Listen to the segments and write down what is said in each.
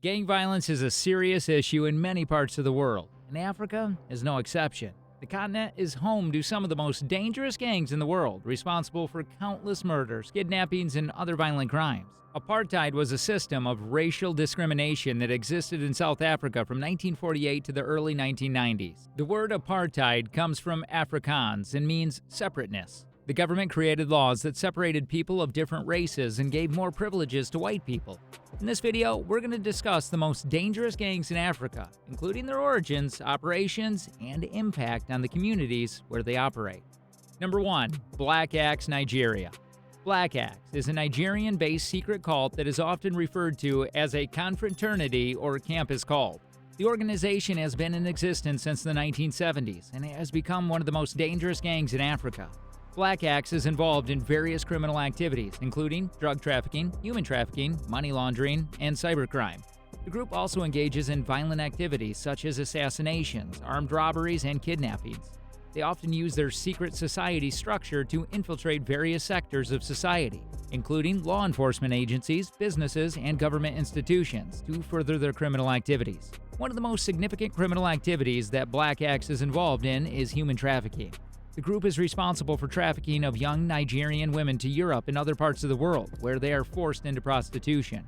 Gang violence is a serious issue in many parts of the world, and Africa is no exception. The continent is home to some of the most dangerous gangs in the world, responsible for countless murders, kidnappings, and other violent crimes. Apartheid was a system of racial discrimination that existed in South Africa from 1948 to the early 1990s. The word apartheid comes from Afrikaans and means separateness. The government created laws that separated people of different races and gave more privileges to white people. In this video, we're going to discuss the most dangerous gangs in Africa, including their origins, operations, and impact on the communities where they operate. Number 1. Black Axe, Nigeria. Black Axe is a Nigerian-based secret cult that is often referred to as a confraternity or campus cult. The organization has been in existence since the 1970s and has become one of the most dangerous gangs in Africa. Black Axe is involved in various criminal activities, including drug trafficking, human trafficking, money laundering, and cybercrime. The group also engages in violent activities such as assassinations, armed robberies, and kidnappings. They often use their secret society structure to infiltrate various sectors of society, including law enforcement agencies, businesses, and government institutions, to further their criminal activities. One of the most significant criminal activities that Black Axe is involved in is human trafficking. The group is responsible for trafficking of young Nigerian women to Europe and other parts of the world, where they are forced into prostitution.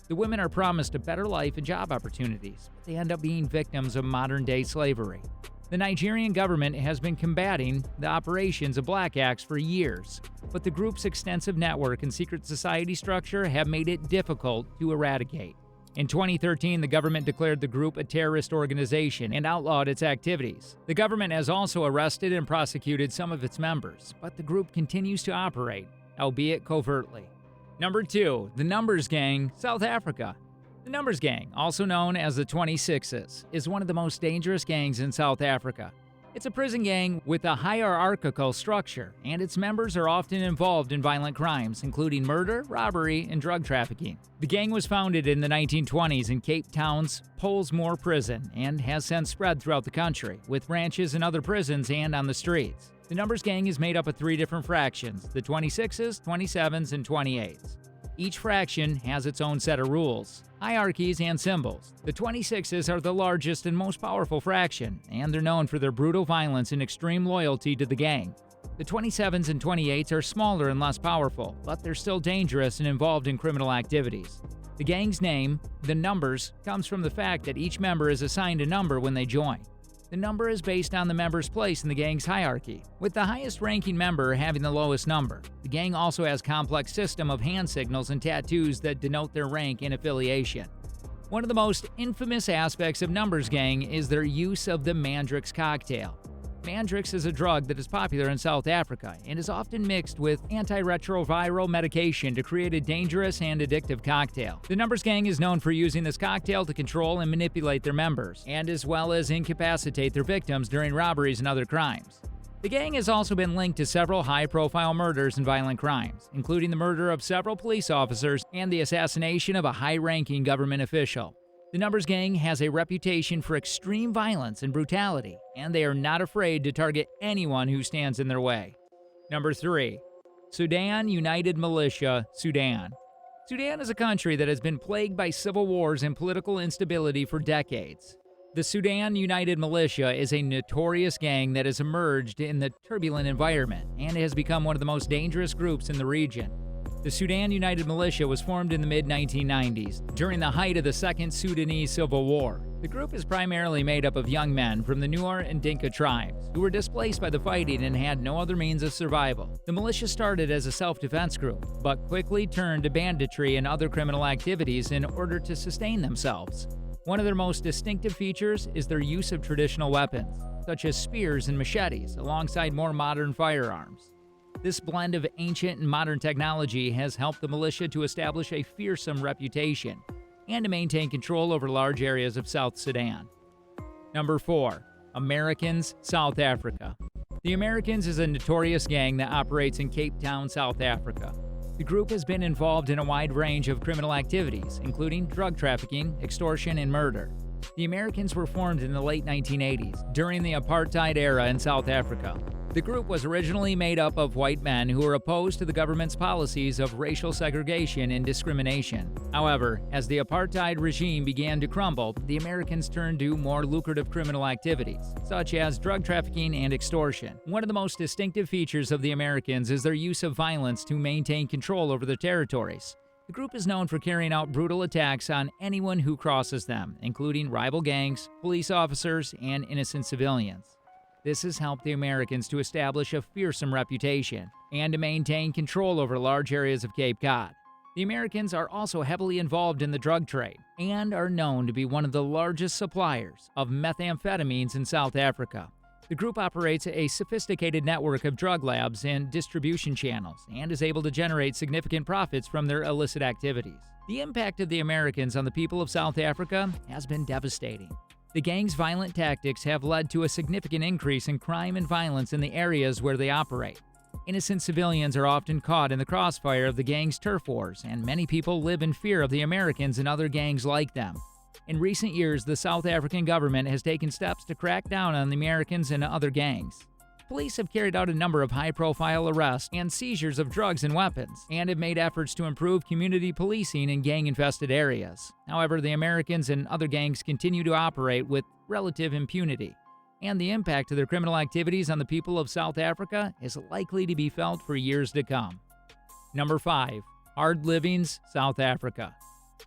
The women are promised a better life and job opportunities, but they end up being victims of modern-day slavery. The Nigerian government has been combating the operations of Black Axe for years, but the group's extensive network and secret society structure have made it difficult to eradicate. In 2013, the government declared the group a terrorist organization and outlawed its activities. The government has also arrested and prosecuted some of its members, but the group continues to operate, albeit covertly. Number 2. The Numbers Gang, South Africa. The Numbers Gang, also known as the 26s, is one of the most dangerous gangs in South Africa. It's a prison gang with a hierarchical structure, and its members are often involved in violent crimes, including murder, robbery, and drug trafficking. The gang was founded in the 1920s in Cape Town's Pollsmoor prison and has since spread throughout the country, with branches in other prisons and on the streets. The Numbers Gang is made up of 3 different fractions: the 26s, 27s, and 28s. Each fraction has its own set of rules, hierarchies, and symbols. The 26s are the largest and most powerful fraction, and they're known for their brutal violence and extreme loyalty to the gang. The 27s and 28s are smaller and less powerful, but they're still dangerous and involved in criminal activities. The gang's name, the Numbers, comes from the fact that each member is assigned a number when they join. The number is based on the member's place in the gang's hierarchy, with the highest-ranking member having the lowest number. The gang also has a complex system of hand signals and tattoos that denote their rank and affiliation. One of the most infamous aspects of Numbers Gang is their use of the Mandrix cocktail. Mandrix is a drug that is popular in South Africa and is often mixed with antiretroviral medication to create a dangerous and addictive cocktail. The Numbers Gang is known for using this cocktail to control and manipulate their members, and as well as incapacitate their victims during robberies and other crimes. The gang has also been linked to several high-profile murders and violent crimes, including the murder of several police officers and the assassination of a high-ranking government official. The Numbers Gang has a reputation for extreme violence and brutality, and they are not afraid to target anyone who stands in their way. Number 3. Sudan United Militia, Sudan. Sudan is a country that has been plagued by civil wars and political instability for decades. The Sudan United Militia is a notorious gang that has emerged in the turbulent environment and has become one of the most dangerous groups in the region. The Sudan United Militia was formed in the mid-1990s, during the height of the Second Sudanese Civil War. The group is primarily made up of young men from the Nuer and Dinka tribes, who were displaced by the fighting and had no other means of survival. The militia started as a self-defense group, but quickly turned to banditry and other criminal activities in order to sustain themselves. One of their most distinctive features is their use of traditional weapons, such as spears and machetes, alongside more modern firearms. This blend of ancient and modern technology has helped the militia to establish a fearsome reputation and to maintain control over large areas of South Sudan. Number 4. Americans, South Africa. The Americans is a notorious gang that operates in Cape Town, South Africa. The group has been involved in a wide range of criminal activities, including drug trafficking, extortion, and murder. The Americans were formed in the late 1980s, during the apartheid era in South Africa. The group was originally made up of white men who were opposed to the government's policies of racial segregation and discrimination. However, as the apartheid regime began to crumble, the Americans turned to more lucrative criminal activities, such as drug trafficking and extortion. One of the most distinctive features of the Americans is their use of violence to maintain control over their territories. The group is known for carrying out brutal attacks on anyone who crosses them, including rival gangs, police officers, and innocent civilians. This has helped the Americans to establish a fearsome reputation and to maintain control over large areas of Cape Cod. The Americans are also heavily involved in the drug trade and are known to be one of the largest suppliers of methamphetamines in South Africa. The group operates a sophisticated network of drug labs and distribution channels and is able to generate significant profits from their illicit activities. The impact of the Americans on the people of South Africa has been devastating. The gang's violent tactics have led to a significant increase in crime and violence in the areas where they operate. Innocent civilians are often caught in the crossfire of the gang's turf wars, and many people live in fear of the Americans and other gangs like them. In recent years, the South African government has taken steps to crack down on the Americans and other gangs. Police have carried out a number of high-profile arrests and seizures of drugs and weapons, and have made efforts to improve community policing in gang-infested areas. However, the Americans and other gangs continue to operate with relative impunity, and the impact of their criminal activities on the people of South Africa is likely to be felt for years to come. Number 5. Hard Livings, South Africa.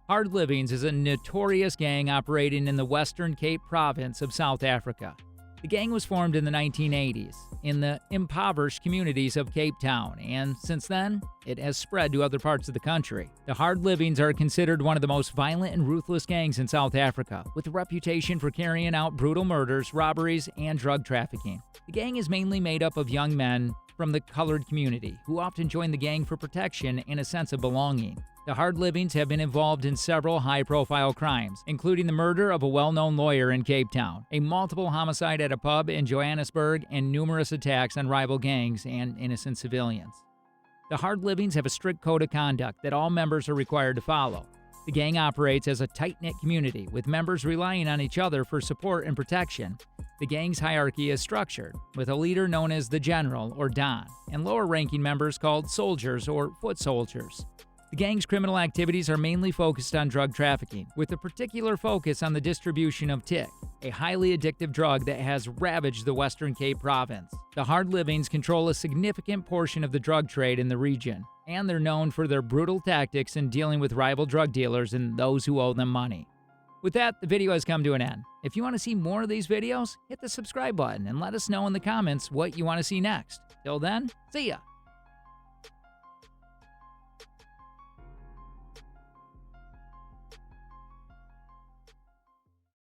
Hard Livings is a notorious gang operating in the Western Cape province of South Africa. The gang was formed in the 1980s in the impoverished communities of Cape Town, and since then, it has spread to other parts of the country. The Hard Livings are considered one of the most violent and ruthless gangs in South Africa, with a reputation for carrying out brutal murders, robberies, and drug trafficking. The gang is mainly made up of young men from the colored community, who often join the gang for protection and a sense of belonging. The Hard Livings have been involved in several high-profile crimes, including the murder of a well-known lawyer in Cape Town, a multiple homicide at a pub in Johannesburg, and numerous attacks on rival gangs and innocent civilians. The Hard Livings have a strict code of conduct that all members are required to follow. The gang operates as a tight-knit community, with members relying on each other for support and protection. The gang's hierarchy is structured, with a leader known as the General or Don, and lower-ranking members called soldiers or foot soldiers. The gang's criminal activities are mainly focused on drug trafficking, with a particular focus on the distribution of tick, a highly addictive drug that has ravaged the Western Cape province. The Hard Livings control a significant portion of the drug trade in the region, and they're known for their brutal tactics in dealing with rival drug dealers and those who owe them money. With that, the video has come to an end. If you want to see more of these videos, hit the subscribe button and let us know in the comments what you want to see next. Till then, see ya!